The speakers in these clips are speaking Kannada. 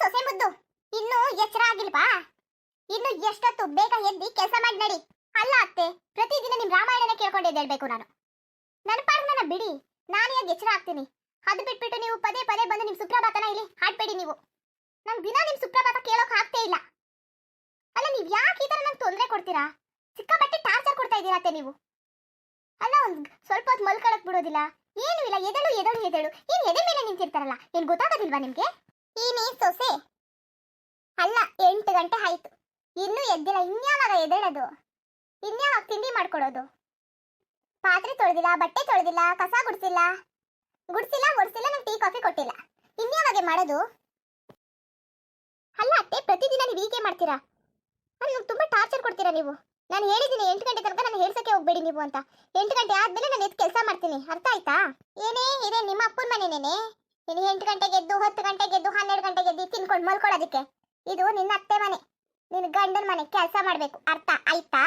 ಸೊಸೆ ಮುದ್ದು, ಇನ್ನು ಎಚ್ಚರ ಆಗಿಲ್ವಾ? ಇನ್ನು ಎಷ್ಟೊತ್ತು ಬೇಗ ಎದ್ದಿ ಕೆಲಸ ಮಾಡಿ ನಡಿ. ಅಲ್ಲ ಅತ್ತೆ, ಪ್ರತಿದಿನ ನಿಮ್ ರಾಮಾಯಣನೇ ಕೇಳ್ಕೊಂಡು ಎದ್ದೇಳ್ಬೇಕು ನಾನು. ನನ್ನ ಪಾಡ್ ನನ್ನ ಬಿಡಿ, ನಾನು ಯಾಕೆ ಎಚ್ಚರ ಆಗ್ತೀನಿ? ಅದು ಬಿಟ್ಬಿಟ್ಟು ನೀವು ಪದೇ ಪದೇ ಬಂದು ನಿಮ್ ಸುಪ್ರಭಾತನ ಇಲ್ಲಿ ಹಾಡ್ಬೇಡಿ ನೀವು. ನಂಗೆ ದಿನ ನಿಮ್ ಸುಪ್ರಭಾತ ಕೇಳೋಕ್ ಆಗ್ತೇ ಇಲ್ಲ. ಅಲ್ಲ ನೀವ್ ಯಾಕೆ ಈ ತರ ನಂಗೆ ತೊಂದರೆ ಕೊಡ್ತೀರಾ? ಸಿಕ್ಕಾಪಟ್ಟೆ ಟಾರ್ಚರ್ ಕೊಡ್ತಾ ಇದ್ದೀರಾ ಅತ್ತೆ ನೀವು. ಅಲ್ಲ ಒಂದ್ ಸ್ವಲ್ಪ ಹೊತ್ತು ಮಲ್ಕೊಳಕ್ ಬಿಡೋದಿಲ್ಲ, ಏನು ಇಲ್ಲ. ಎದಳು ಎದಳು ಎದಳು, ಏನ್ ಎದೆ ಮೇಲೆ ನಿಂತಿರ್ತಾರಲ್ಲ, ಏನ್ ಗೊತ್ತಾಗೋದಿಲ್ವಾ ನಿಮ್ಗೆ? ಈ ನೀ ಸೊಸೆ ಅಲ್ಲ, 8 ಗಂಟೆ ಆಯ್ತು, ಇನ್ನೂ ಎದ್ದಿಲ್ಲ. ಇನ್ಯಾವಾಗ ಎದ್ದೇಳೋದು? ಇನ್ಯಾವಾಗ ತಿಂಡಿ ಮಾಡ್ಕೊಡೋದು? ಪಾತ್ರೆ ತೊಳೆದಿಲ್ಲ, ಬಟ್ಟೆ ತೊಳೆದಿಲ್ಲ, ಕಸ ಗುಡಿಸಿಲ್ಲ, ಒರೆಸಿಲ್ಲ, ನಂಗೆ ಟೀ ಕಾಫಿ ಕೊಟ್ಟಿಲ್ಲ. ಇನ್ಯಾವಾಗೆ ಮಾಡೋದು? ಅಲ್ಲ ಅತ್ತೆ, ಪ್ರತಿದಿನ ನೀವು ಹೀಗೆ ಮಾಡ್ತೀರಾ? ನನಗೆ ತುಂಬಾ ಟಾರ್ಚರ್ ಕೊಡ್ತೀರಾ ನೀವು. ನಾನು ಹೇಳಿದ್ದೀನಿ 8 ಗಂಟೆ ತನಕ ನಾನು ಹೇಳ್ಸಕ್ಕೆ ಹೋಗ್ಬೇಡಿ ನೀವು ಅಂತ. 8 ಗಂಟೆ ಆದ್ಮೇಲೆ ನಾನು ಎದ್ದು ಕೆಲಸ ಮಾಡ್ತೀನಿ, ಅರ್ಥ ಆಯ್ತಾ? ಏನೇ ಇದೆ ನಿಮ್ಮ ಅಪ್ಪನ ಮನೆನೇನೆ. ನೀನು 8 ಗಂಟೆಗೆ ಎದ್ದು, 10 ಗಂಟೆಗೆ ಎದ್ದು, 12 ಗಂಟೆಗೆ ಎದ್ದು ತಿನ್ಕೊಂಡು ಮಲ್ಕೊಳ್ಳೋದಕ್ಕೆ. ಇದು ನಿನ್ನ ಅತ್ತೆ ಮನೆ, ನಿನ್ನ ಗಂಡನ ಮನೆ, ಕೆಲಸ ಮಾಡ್ಬೇಕು, ಅರ್ಥ ಆಯ್ತಾ?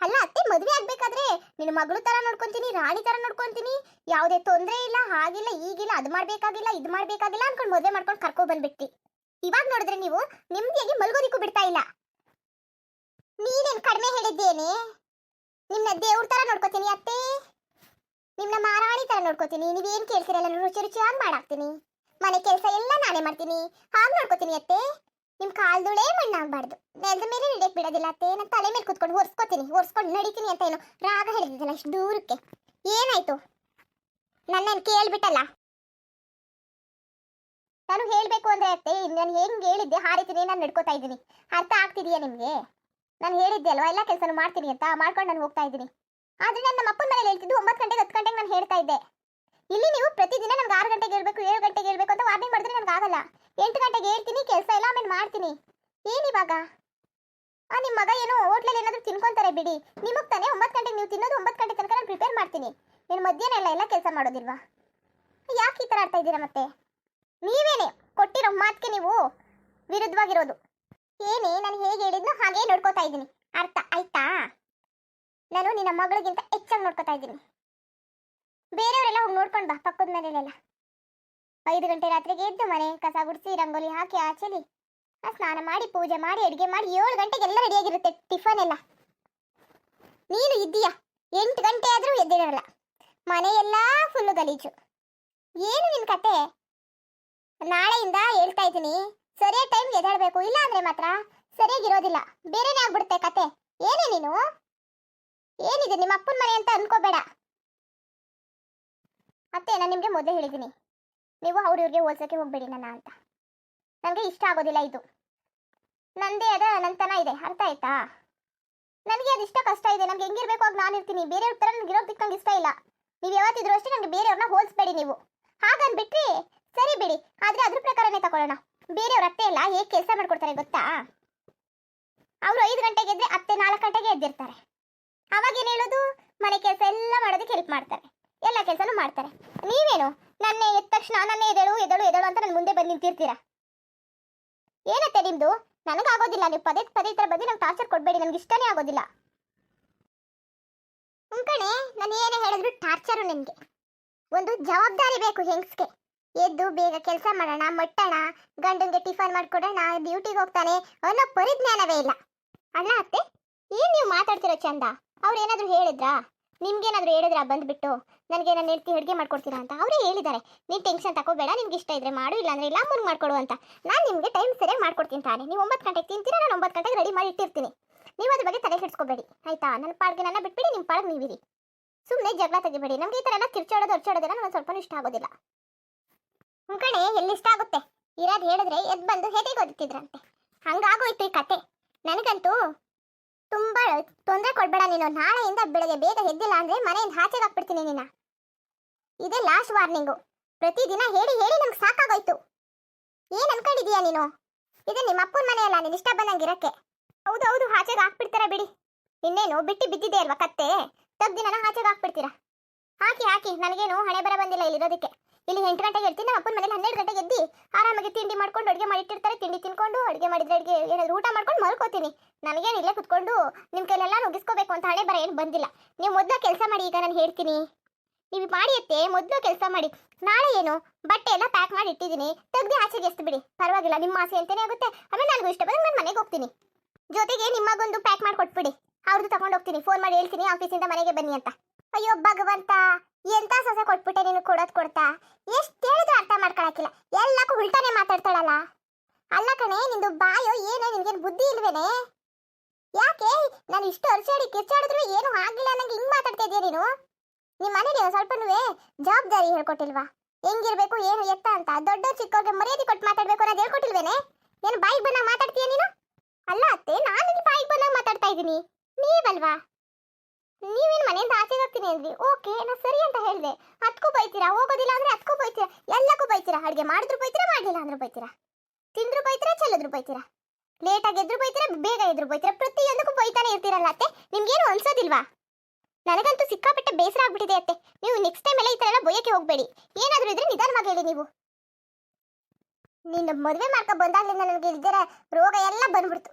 ಅಲ್ಲ ಅತ್ತೆ, ಮದುವೆ ಆಗ್ಬೇಕಾದ್ರೆ ನಿನ್ನ ಮಗಳು ತರ ನೋಡ್ಕೊಂತೀನಿ, ರಾಣಿ ತರ ನೋಡ್ಕೊಂತೀನಿ, ಯಾವುದೇ ತೊಂದರೆ ಇಲ್ಲ, ಹಾಗಿಲ್ಲ ಈಗಿಲ್ಲ, ಅದು ಮಾಡ್ಬೇಕಾಗಿಲ್ಲ, ಇದು ಮಾಡ್ಬೇಕಾಗಿಲ್ಲ ಅನ್ಕೊಂಡು ಮದುವೆ ಮಾಡ್ಕೊಂಡು ಕರ್ಕೊ ಬಂದ್ಬಿಟ್ಟಿ. ಇವಾಗ ನೋಡಿದ್ರೆ ನೀವು ನೆಮ್ಮದಿಯಾಗಿ ಮಲ್ಗೋದಿಕ್ಕೂ ಬಿಡ್ತಾ ಇಲ್ಲ. ನೀನೇನ್ ಕಡಿಮೆ ಹೇಳಿದ್ದೇನೆ? ನಿಮ್ನ ದೇವ್ರ ತರ ನೋಡ್ಕೋತೀನಿ ಅತ್ತೆ, ನಿಮ್ನ ಮಹಾರಾಣಿ ತರ ನೋಡ್ಕೋತೀನಿ. ನೀವೇನ್ ಕೇಳ್ತೀರಲ್ಲ ರುಚಿ ರುಚಿಯಾಗಿ ಮಾಡಾಕ್ತೀನಿ, ಮನೆ ಕೆಲಸ ಎಲ್ಲ ನಾನೇ ಮಾಡ್ತೀನಿ, ಹಾಗೆ ನೋಡ್ಕೋತೀನಿ ಅತ್ತೆ. ನಿಮ್ ಕಾಲ್ದುಳೇ ಮಣ್ಣಾಗ್ಬಾರ್ದು, ನೆಲದ ಮೇಲೆ ಹಿಡಿಯಕ್ ಬಿಡೋದಿಲ್ಲ ಅತ್ತೆ. ನಾನು ತಲೆ ಮೇಲೆ ಕುತ್ಕೊಂಡು ಒರ್ಸ್ಕೊಂಡು ನಡಿತೀನಿ ಅಂತ ಏನೋ ರಾಗ ಹೇಳಿದಿಲ್ಲ ಅಷ್ಟು ದೂರಕ್ಕೆ. ಏನಾಯ್ತು? ನನ್ನನ್ನು ಕೇಳ್ಬಿಟ್ಟಲ್ಲ. ನಾನು ಹೇಳ್ಬೇಕು ಅಂದ್ರೆ ಅತ್ತೆ, ನಾನು ಹೆಂಗ್ ಹೇಳಿದ್ದೆ ಆ ರೀತಿನೇ ನಾನು ನಡ್ಕೋತಾ ಇದ್ದೀನಿ. ಅರ್ಥ ಆಗ್ತಿದೆಯಾ ನಿಮ್ಗೆ? ನಾನು ಹೇಳಿದ್ದೆ ಅಲ್ವಾ ಎಲ್ಲ ಕೆಲಸನೂ ಮಾಡ್ತೀನಿ ಅಂತ, ಮಾಡ್ಕೊಂಡು ನಾನು ಹೋಗ್ತಾ ಇದ್ದೀನಿ. ಆದ್ರೆ ನಾನು ನಮ್ಮ ಅಪ್ಪನ ಮನೇಲಿ ಹೇಳ್ತಿದ್ದು 9 ಗಂಟೆಗೆ 10 ಗಂಟೆಗೆ ನಾನು ಹೇಳ್ತಾ ಇದ್ದೆ. ಇಲ್ಲಿ ನೀವು ಪ್ರತಿದಿನ ನಮ್ಗೆ 6 ಗಂಟೆಗೆ ಹೇಳ್ಬೇಕು, 7 ಗಂಟೆಗೆ ಹೇಳ್ಬೇಕು ಅಂತ ವಾರ್ನಿಂಗ್ ಮಾಡಿದ್ರೆ ನನಗೆ ಆಗಲ್ಲ. 8 ಗಂಟೆಗೆ ಹೇಳ್ತೀನಿ, ಕೆಲಸ ಎಲ್ಲ ಆಮೇಲೆ ಮಾಡ್ತೀನಿ. ಏನಿವಾಗ? ನಿಮ್ಮ ಮಗ ಏನೋ ಹೋಟ್ಲಲ್ಲಿ ಏನಾದರೂ ತಿನ್ಕೊಂತಾರೆ ಬಿಡಿ, ನಿಮಗೆ ತಾನೇ 9 ಗಂಟೆಗೆ ನೀವು ತಿನ್ನೋದು. 9 ಗಂಟೆ ತನಕ ನಾನು ಪ್ರಿಪೇರ್ ಮಾಡ್ತೀನಿ. ನೀನು ಮಧ್ಯಾಹ್ನ ಎಲ್ಲ ಕೆಲಸ ಮಾಡೋದಿಲ್ವಾ? ಯಾಕೆ ಈ ಥರ ಆಡ್ತಾ ಇದ್ದೀರಾ? ಮತ್ತೆ ನೀವೇನೆ ಕೊಟ್ಟಿರೋ ಮಾತಿಗೆ ನೀವು ವಿರುದ್ಧವಾಗಿರೋದು. ಏನೇ ನಾನು ಹೇಗೆ ಹೇಳಿದ್ನೋ ಹಾಗೇ ನೋಡ್ಕೋತಾ ಇದ್ದೀನಿ, ಅರ್ಥ ಆಯ್ತಾ? ನಾನು ನಿನ್ನ ಮಗಳಿಗಿಂತ ಹೆಚ್ಚಾಗಿ ನೋಡ್ಕೋತಾ ಇದ್ದೀನಿ. ಬೇರೆಯವರೆಲ್ಲ ಹೋಗಿ ನೋಡ್ಕೊಂಡು ಬಾ, ಪಕ್ಕದ ಮನೆಯಲ್ಲೆಲ್ಲ. 5 ಗಂಟೆ ರಾತ್ರಿಗೆ ಎದ್ದು ಮನೆ ಕಸ ಗುಡಿಸಿ, ರಂಗೋಲಿ ಹಾಕಿ, ಆಚಲಿ ಸ್ನಾನ ಮಾಡಿ, ಪೂಜೆ ಮಾಡಿ, ಅಡುಗೆ ಮಾಡಿ, 7 ಗಂಟೆಗೆಲ್ಲ ರೆಡಿಯಾಗಿರುತ್ತೆ ಟಿಫನ್ ಎಲ್ಲ. ನೀನು ಇದ್ದೀಯಾ 8 ಗಂಟೆ ಆದರೂ ಎದ್ದಿರಲ್ಲ, ಮನೆಯೆಲ್ಲ ಫುಲ್ಲು ಗಲೀಜು. ಏನು ನಿನ್ನ ಕತೆ? ನಾಳೆಯಿಂದ ಹೇಳ್ತಾ ಇದ್ದೀನಿ, ಸರಿಯಾದ ಟೈಮ್ಗೆ ಎದ್ದೇಳಬೇಕು, ಇಲ್ಲ ಅಂದ್ರೆ ಮಾತ್ರ ಸರಿಯಾಗಿರೋದಿಲ್ಲ. ಬೇರೆನೇ ಆಗ್ಬಿಡುತ್ತೆ ಕತೆ. ಏನೇ ನೀನು? ಏನಿದೆ ನಿಮ್ಮ ಅಪ್ಪನ ಮನೆ ಅಂತ ಅನ್ಕೋಬೇಡ ಅತ್ತೆ. ನಾನು ನಿಮಗೆ ಮೊದಲೇ ಹೇಳಿದ್ದೀನಿ, ನೀವು ಇವ್ರಿಗೆ ಹೋಲ್ಸೋಕ್ಕೆ ಹೋಗ್ಬೇಡಿ ನನ್ನ ಅಂತ. ನನಗೆ ಇಷ್ಟ ಆಗೋದಿಲ್ಲ ಇದು. ನಂದೇ ಅದ ನಂತನ ಇದೆ, ಅರ್ಥ ಆಯ್ತಾ? ನನಗೆ ಅದು ಇಷ್ಟ ಕಷ್ಟ ಇದೆ. ನಮ್ಗೆ ಹೆಂಗಿರ್ಬೇಕು ಆಗ ನಾನು ಇರ್ತೀನಿ, ಬೇರೆಯವ್ರ ಥರ ನನಗೆ ಇರೋದಕ್ಕೆ ನಂಗೆ ಇಷ್ಟ ಇಲ್ಲ. ನೀವು ಯಾವತ್ತಿದ್ರು ಅಷ್ಟೇ ನನಗೆ ಬೇರೆಯವ್ರನ್ನ ಹೋಲಿಸ್ಬೇಡಿ ನೀವು. ಹಾಗನ್ಬಿಟ್ರಿ ಸರಿ ಬಿಡಿ, ಆದರೆ ಅದ್ರ ಪ್ರಕಾರನೇ ತಗೊಳ್ಳೋಣ. ಬೇರೆಯವ್ರ ಅತ್ತೆ ಎಲ್ಲ ಹೇಗೆ ಕೆಲಸ ಮಾಡ್ಕೊಡ್ತಾರೆ ಗೊತ್ತಾ? ಅವರು 5 ಗಂಟೆಗೆ ಎದ್ರೆ ಅತ್ತೆ 4 ಗಂಟೆಗೆ ಎದ್ದಿರ್ತಾರೆ. ಅವಾಗ ಏನು ಹೇಳೋದು? ಮನೆ ಕೆಲಸ ಎಲ್ಲ ಮಾಡೋದಕ್ಕೆ ಹೆಲ್ಪ್ ಮಾಡ್ತಾರೆ, ಎಲ್ಲ ಕೆಲಸನೂ ಮಾಡ್ತಾರೆ. ನೀವೇನು ನನ್ನೇ ಎದ್ದ ತಕ್ಷಣ ನನ್ನೇ ಎದಳು ಅಂತ ನನ್ನ ಮುಂದೆ ಬಂದು ನಿಂತಿರ್ತೀರಾ? ಏನತ್ತೆ ನಿಮ್ದು? ನನಗಾಗೋದಿಲ್ಲ. ನೀವು ಪದೇ ಪದೇ ಈ ಥರ ಬಂದು ನಂಗೆ ಟಾರ್ಚರ್ ಕೊಡಬೇಡಿ, ನನಗೆ ಇಷ್ಟನೇ ಆಗೋದಿಲ್ಲ. ಕಣೆ, ನಾನು ಏನೇ ಹೇಳಿದ್ರು ಟಾರ್ಚರು. ನಿಮಗೆ ಒಂದು ಜವಾಬ್ದಾರಿ ಬೇಕು ಹೆಂಗ್ಸ್ಗೆ. ಎದ್ದು ಬೇಗ ಕೆಲಸ ಮಾಡೋಣ, ಮಟ್ಟಣ, ಗಂಡನಿಗೆ ಟಿಫನ್ ಮಾಡ್ಕೊಡೋಣ, ಡ್ಯೂಟಿಗೆ ಹೋಗ್ತಾನೆ ಅನ್ನೋ ಪರಿಜ್ಞಾನವೇ ಇಲ್ಲ. ಅಲ್ಲ ಅತ್ತೆ, ಏನು ನೀವು ಮಾತಾಡ್ತಿರೋ ಚಂದ? ಅವ್ರು ಏನಾದರೂ ಹೇಳಿದ್ರಾ? ನಿಮ್ಗೇನಾದರೂ ಹೇಳಿದ್ರಾ ಬಂದುಬಿಟ್ಟು ನನಗೆ ನನ್ನ ಹೆಂಡತಿ ಅಡುಗೆ ಮಾಡ್ಕೊಡ್ತೀರಾ ಅಂತ? ಅವರೇ ಹೇಳಿದ್ದಾರೆ, ನೀನು ಟೆನ್ಷನ್ ತಗೋಬೇಡ, ನಿಮ್ಗೆ ಇಷ್ಟ ಇದ್ರೆ ಮಾಡು, ಇಲ್ಲಾಂದ್ರೆ ಇಲ್ಲ, ಮುಂದೆ ಮಾಡ್ಕೊಡು ಅಂತ. ನಾನು ನಿಮಗೆ ಟೈಮ್ ಸರಿಯಾಗಿ ಮಾಡ್ಕೊಡ್ತೀನಿ ತಾನೆ. ನೀವು 9 ಗಂಟೆಗೆ ತಿಂತೀರಾ, ನಾನು 9 ಗಂಟೆಗೆ ರೆಡಿ ಮಾಡಿ ಇಟ್ಟಿರ್ತೀನಿ. ನೀವು ಅದ್ರ ಬಗ್ಗೆ ತಲೆ ಕೆಡಿಸ್ಕೋಬೇಡಿ ಆಯ್ತಾ? ನನ್ನ ಪಾಡ್ಗೆ ನನ್ನ ಬಿಟ್ಬಿಡಿ, ನಿಮ್ಮ ಪಾಡ್ಗೆ ನೀವಿರಿ. ಸುಮ್ಮನೆ ಜಗಳ ತೆಗಿಬೇಡಿ. ನಮ್ಗೆ ಈ ಥರ ಎಲ್ಲ ಕಿರ್ಚಾಡೋದೆಲ್ಲ ನನಗೆ ಸ್ವಲ್ಪ ಇಷ್ಟ ಆಗೋದಿಲ್ಲ. ಕಣೆ, ಎಲ್ಲಿ ಇಷ್ಟ ಆಗುತ್ತೆ? ಇರೋದು ಹೇಳಿದ್ರೆ ಎದ್ದು ಬಂದು ಹೇಗೆ ಓದುತ್ತಿದ್ರಂತೆ. ಹಂಗಾಗೋಯ್ತು ಈ ಕತೆ. ನನಗಂತೂ ತುಂಬ ತೊಂದರೆ ಕೊಡಬೇಡ ನೀನು. ನಾಳೆಯಿಂದ ಬೆಳಗ್ಗೆ ಬೇಗ ಎದ್ದಿಲ್ಲ ಅಂದರೆ ಮನೆಯಿಂದ ಆಚೆಗೆ ಹಾಕ್ಬಿಡ್ತೀನಿ ನಿನ್ನ. ಇದೇ ಲಾಸ್ಟ್ ವಾರ್ನಿಂಗು. ಪ್ರತಿದಿನ ಹೇಳಿ ನಮ್ಗೆ ಸಾಕಾಗೋಯ್ತು. ಏನು ಅನ್ಕೊಂಡಿದೀಯಾ ನೀನು? ಇದು ನಿಮ್ಮ ಅಪ್ಪನ ಮನೆ ಅಲ್ಲ, ನೀನು ಇಷ್ಟ ಬಂದಂಗಿರಕ್ಕೆ. ಹೌದು ಆಚೆಗೆ ಹಾಕ್ಬಿಡ್ತಾರ ಬಿಡಿ. ಇನ್ನೇನು ಬಿಟ್ಟು ಬಿದ್ದಿದೆ ಅಲ್ವಾ ಕತ್ತೆ, ತಗ್ದಿನ ಆಚೆಗೆ ಹಾಕ್ಬಿಡ್ತೀರಾ? ಹಾಕಿ ನನಗೇನು ಹಣೆ ಬರ ಬಂದಿಲ್ಲ ಇಲ್ಲಿರೋದಕ್ಕೆ. ಇಲ್ಲಿ 8 ಗಂಟೆಗೆ ಇರ್ತೀನಿ, ನಮ್ಮ ಅಪ್ಪನ ಮನೇಲಿ 12 ಗಂಟೆಗೆ ಎದ್ದು ಆರಾಮಾಗಿ ತಿಂಡಿ ಮಾಡ್ಕೊಂಡು ಅಡುಗೆ ಮಾಡಿಟ್ಟಿರ್ತಾರೆ. ತಿಂಡಿ ತಿನ್ಕೊಂಡು ಅಡುಗೆ ಮಾಡಿದ್ರೆ ಏನಾದ್ರು ಊಟ ಮಾಡ್ಕೊಂಡು ಮಲ್ಕೋತೀನಿ. ನನಗೇನು ಇಲ್ಲೇ ಕುತ್ಕೊಂಡು ನಿಮ್ಮ ಕೈಲೆಲ್ಲ ನುಗ್ಗಿಸ್ಕೋಬೇಕು ಅಂತ ಹಣೆ ಬರ ಏನು ಬಂದಿಲ್ಲ. ನೀವು ಮೊದಲು ಕೆಲಸ ಮಾಡಿ. ಈಗ ನಾನು ಹೇಳ್ತೀನಿ, ನೀವು ಮಾಡಿ ಅತ್ತೆ, ಮೊದಲು ಕೆಲಸ ಮಾಡಿ. ನಾಳೆ ಏನು ಬಟ್ಟೆ ಎಲ್ಲ ಪ್ಯಾಕ್ ಮಾಡಿ ಇಟ್ಟಿದ್ದೀನಿ, ತೆಗ್ದು ಆಚೆಗೆ ಎಸ್ದು ಬಿಡಿ, ಪರವಾಗಿಲ್ಲ. ನಿಮ್ಮ ಆಸೆ ಅಂತಾನೆ ಆಗುತ್ತೆ. ಆಮೇಲೆ ನನಗೂ ಇಷ್ಟ ಬಂದ್ರೆ ನಾನು ಮನೆಗೆ ಹೋಗ್ತೀನಿ. ಜೊತೆಗೆ ನಿಮಗೊಂದು ಪ್ಯಾಕ್ ಮಾಡಿ ಕೊಟ್ಬಿಡಿ, ಅವ್ರದ್ದು ತಗೊಂಡು ಹೋಗ್ತೀನಿ. ಫೋನ್ ಮಾಡಿ ಹೇಳ್ತೀನಿ ಆಫೀಸಿಂದ ಮನೆಗೆ ಬನ್ನಿ ಅಂತ. ಅಯ್ಯೋ ಭಗವಂತ, ಎಂತ ಸೊಸೆ ಕೊಟ್ಬಿಟ್ಟೆ ನೀನು, ಕೊಡ್ತಾ ಎಷ್ಟು ಹೇಳಿದ್ರು ಅರ್ಥ ಮಾಡ್ಕೊಳಕಿಲ್ಲ, ಎಲ್ಲಕ್ಕೂ ಉಲ್ಟಾನೆ ಮಾತಾಡ್ತಾಳಲ್ಲ. ಅಲ್ಲ ಕಣೆ, ನಿಂದು ಬಾಯೋ ಏನೋ, ನಿನ್ಗೇನು ಬುದ್ಧಿ ಇಲ್ವೇನೆ? ಯಾಕೆ ನಾನು ಇಷ್ಟು ಅರ್ಚಾಡಿ ಕಿರ್ಚಾಡಿದ್ರು ಏನು ಆಗಿಲ್ಲ ನಂಗೆ ಹಿಂಗ್ ಮಾತಾಡ್ತಾ ಇದೀಯ ನೀನು? ನಿಮ್ಮ ಮನೇಲಿ ಸ್ವಲ್ಪನೂ ಜವಾಬ್ದಾರಿ ಹೇಳ್ಕೊಟ್ಟಿಲ್ವಾ? ಹೆಂಗಿರ್ಬೇಕು ಏನು ಎತ್ತ ಅಂತ, ದೊಡ್ಡ ಚಿಕ್ಕವ್ರಿಗೆ ಮರ್ಯಾದೆ ಕೊಟ್ಟು ಮಾತಾಡ್ಬೇಕು ಅನ್ನೋದು ಹೇಳ್ಕೊಟ್ಟಿಲ್ವೇನೆ? ಏನು ಬಾಯಿಗೆ ಬಂದಾಗ ಮಾತಾಡ್ತೀಯ ನೀನು? ಅಲ್ಲ ಅತ್ತೆ, ನಾನು ಬಾಯಿಗೆ ಬಂದಾಗ ಮಾತಾಡ್ತಾ ಇದ್ದೀನಿ, ನೀವಲ್ವಾ? ನೀವೇನು ಮನೆಯಿಂದ ಆಚೆಗೆ ಹೋಗ್ತೀನಿ ಅಂದ್ರಿ, ಓಕೆ ನಾ ಸರಿ ಅಂತ ಹೇಳಿದೆ. ಅದಕ್ಕೂ ಬೈತೀರಾ, ಹೋಗೋದಿಲ್ಲ ಅಂದ್ರೆ ಅದಕ್ಕೂ ಬೈತೀರಾ, ಎಲ್ಲಕ್ಕೂ ಬೈತೀರಾ. ಅಡುಗೆ ಮಾಡಿದ್ರು ಬೈತೀರಾ, ಮಾಡಲಿಲ್ಲ ಅಂದ್ರೂ ಬೈತೀರಾ, ತಿಂದ್ರು ಬೈತೀರಾ, ಚೆಲ್ಲಿದ್ರು ಬೈತೀರಾ, ಲೇಟಾಗಿ ಎದ್ರು ಬೈತೀರಾ, ಬೇಗ ಎದ್ರು ಬೈತೀರಾ, ಪ್ರತಿಯೊಂದಕ್ಕೂ ಬೈತಾನೆ ಇರ್ತೀರಲ್ಲ ಅತ್ತೆ. ನಿಮ್ಗೇನು ಅನ್ಸೋದಿಲ್ವಾ? ನನಗಂತೂ ಸಿಕ್ಕಾಪಟ್ಟೆ ಬೇಸರ ಆಗ್ಬಿಟ್ಟಿದೆ ಅತ್ತೆ. ನೀವು ನೆಕ್ಸ್ಟ್ ಟೈಮ್ ಎಲ್ಲ ಈ ಥರ ಎಲ್ಲ ಬೈಯಕ್ಕೆ ಹೋಗಬೇಡಿ. ಏನಾದರೂ ಇದ್ರೆ ನಿಧಾನವಾಗಿ ಹೇಳಿ ನೀವು. ನಿನ್ನ ಮದುವೆ ಮಾಡ್ಕೊ ಬಂದಾಗಲಿಂದ ನನಗೆ ಇಲ್ದಿರ ರೋಗ ಎಲ್ಲ ಬಂದ್ಬಿಡ್ತು.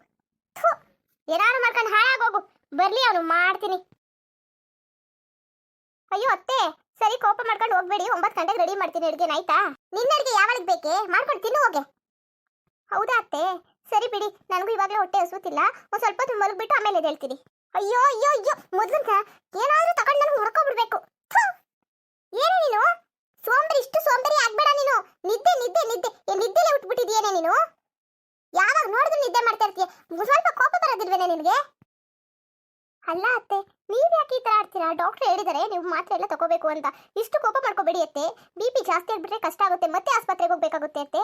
ಏನಾದ್ರು ಮಾಡ್ಕೊಂಡು ಹಾಳಾಗೋಗು. ಬರ್ಲಿ ಅವನು, ಮಾಡ್ತೀನಿ. ಅಯ್ಯೋ ಅತ್ತೆ, ಸರಿ ಕೋಪ ಮಾಡ್ಕೊಂಡು ಹೋಗ್ಬೇಡಿ. 9 ಗಂಟೆಗೆ ರೆಡಿ ಮಾಡ್ತೀನಿ ಅಡುಗೆನ, ಆಯ್ತಾ? ನಿನ್ನ ಅಡುಗೆ ಯಾವಾಗ ಬೇಕೆ ಮಾಡ್ಕೊಂಡು ತಿನ್ನು ಹೋಗೆ. ಹೌದಾ ಅತ್ತೆ, ಸರಿ ಬಿಡಿ. ನನಗೂ ಇವಾಗಲೇ ಹೊಟ್ಟೆ ಹಸುತ್ತಿಲ್ಲ, ಒಂದು ಸ್ವಲ್ಪ ಹೊತ್ತು ಮಲಗಿಬಿಟ್ಟು ಆಮೇಲೆ ಹೇಳ್ತೀನಿ. ಅಯ್ಯೋ ಅಯ್ಯೋ ಅಯ್ಯೋ, ಮೊದಲಂತ ಏನಾದರೂ ತಗೊಂಡು ನಾನು ಹೊಡ್ಕೊಬಿಡ್ಬೇಕು. ಏನು ನೀನು ಸೋಂಬೇರಿ, ಇಷ್ಟು ಸೋಂಬೇರಿ ಆಗ್ಬೇಡ ನೀನು. ನಿದ್ದೆ ನಿದ್ದೆ ನಿದ್ದೆ, ನಿದ್ದೆಲೆ ಉಟ್ಬಿಟ್ಟಿದೀಯೇನೆ ನೀನು? ಯಾವಾಗ ನೋಡಿದ್ರು ನಿದ್ದೆ ಮಾಡ್ತಾ ಇರ್ತೀಯ, ಸ್ವಲ್ಪ ಕೋಪ ಬರೋದಿಲ್ವೇನೆ ನಿನಗೆ? ಅಲ್ಲ ಅತ್ತೆ, ನೀವು ಯಾಕೆ ಈ ಥರ ಆಡ್ತೀರಾ? ಡಾಕ್ಟರ್ ಹೇಳಿದ್ದಾರೆ ನೀವು ಮಾತ್ರೆ ಎಲ್ಲ ತಗೋಬೇಕು ಅಂತ. ಇಷ್ಟು ಕೋಪ ಮಾಡ್ಕೋಬೇಡಿ ಅತ್ತೆ. BP ಜಾಸ್ತಿ ಆಗ್ಬಿಟ್ರೆ ಕಷ್ಟ ಆಗುತ್ತೆ, ಮತ್ತೆ ಆಸ್ಪತ್ರೆಗೆ ಹೋಗ್ಬೇಕಾಗುತ್ತೆ ಅತ್ತೆ.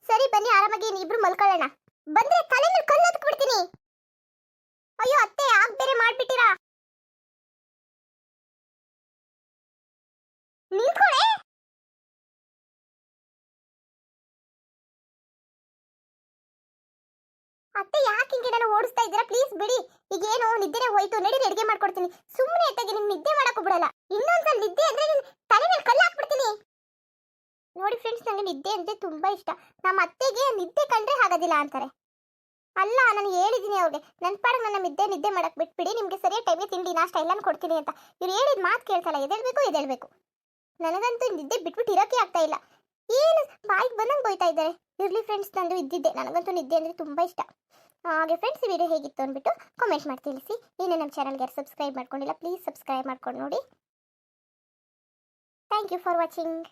ಸರಿ ಬನ್ನಿ, ಆರಾಮಾಗಿ ಇಬ್ರು ಮಲ್ಕೊಳ್ಳೋಣ. ಬಂದ್ರೆ ತಲೆ ಮೇಲೆ ಕಲ್ಲು ಹತ್ಬಿಡ್ತೀನಿ. ಅಯ್ಯೋ ಅತ್ತೆ, ಆಗ ಬೇರೆ ಮಾಡ್ಬಿಟ್ಟಿರಾ. ನಿಂತ್ಕೊಳ್ಳೆ. ಅತ್ತೆ ಯಾಕೆ ಹಿಂಗೆ ನಾನು ಓಡಿಸ್ತಾ ಇದ್ದೀರಾ? ಪ್ಲೀಸ್ ಬಿಡಿ. ಈಗ ಏನು ನಿದ್ದೆನೇ ಹೋಯ್ತು, ನಡಿ ಅಡುಗೆ ಮಾಡ್ಕೊಡ್ತೀನಿ. ಸುಮ್ಮನೆ ಅತ್ತೆಗೆ ನಿಮ್ಗೆ ನಿದ್ದೆ ಮಾಡಕ್ಕೂ ಬಿಡಲ್ಲ. ಇನ್ನೊಂದ್ಸಲ ನಿದ್ದೆ ಅಂದ್ರೆ ನಿನ್ ತಲೆ ಮೇಲೆ ಕಲ್ಲು ಹಾಕ್ಬಿಡ್ತೀನಿ. ನೋಡಿ ಫ್ರೆಂಡ್ಸ್, ನನಗೆ ನಿದ್ದೆ ಅಂದ್ರೆ ತುಂಬಾ ಇಷ್ಟ. ನಮ್ಮ ಅತ್ತೆಗೆ ನಿದ್ದೆ ಕಂಡ್ರೆ ಆಗೋದಿಲ್ಲ ಅಂತಾರೆ. ಅಲ್ಲ, ನಾನು ಹೇಳಿದ್ದೀನಿ ಅವ್ರಿಗೆ, ನನ್ನ ಪಾಡಿಗೆ ನನ್ನ ನಿದ್ದೆ ಮಾಡಕ್ ಬಿಟ್ಬಿಡಿ, ನಿಮಗೆ ಸರಿಯಾಗಿ ಟೈಮಿಗೆ ತಿಂಡಿ ನಾಷ್ಟ ಎಲ್ಲಾನು ಕೊಡ್ತೀನಿ ಅಂತ. ಇವ್ರು ಹೇಳಿದ ಮಾತು ಕೇಳ್ತಲ್ಲ, ಎದ್ದೇಳ್ಬೇಕು. ನನಗಂತೂ ನಿದ್ದೆ ಬಿಟ್ಬಿಟ್ಟು ಇರೋಕೆ ಆಗ್ತಾ ಇಲ್ಲ. ಏನು ಬಾಯಿಗೆ ಬಂದಂಗೆ ಬೈತಾ ಇದ್ದಾರೆ. ಇರ್ಲಿ ಫ್ರೆಂಡ್ಸ್, ನಂದು ಇದ್ದಿದ್ದೆ. ನನಗಂತೂ ನಿದ್ದೆ ಅಂದರೆ ತುಂಬ ಇಷ್ಟ. ಹಾಗೆ ಫ್ರೆಂಡ್ಸ್, ಈ ವಿಡಿಯೋ ಹೇಗಿತ್ತು ಅಂದ್ಬಿಟ್ಟು ಕಾಮೆಂಟ್ ಮಾಡಿ ತಿಳಿಸಿ. ಇನ್ನೂ ನಮ್ಮ ಚಾನಲ್ಗೆ ಸಬ್ಸ್ಕ್ರೈಬ್ ಮಾಡ್ಕೊಂಡಿಲ್ಲ, ಪ್ಲೀಸ್ ಸಬ್ಸ್ಕ್ರೈಬ್ ಮಾಡ್ಕೊಂಡು ನೋಡಿ. Thank you for watching.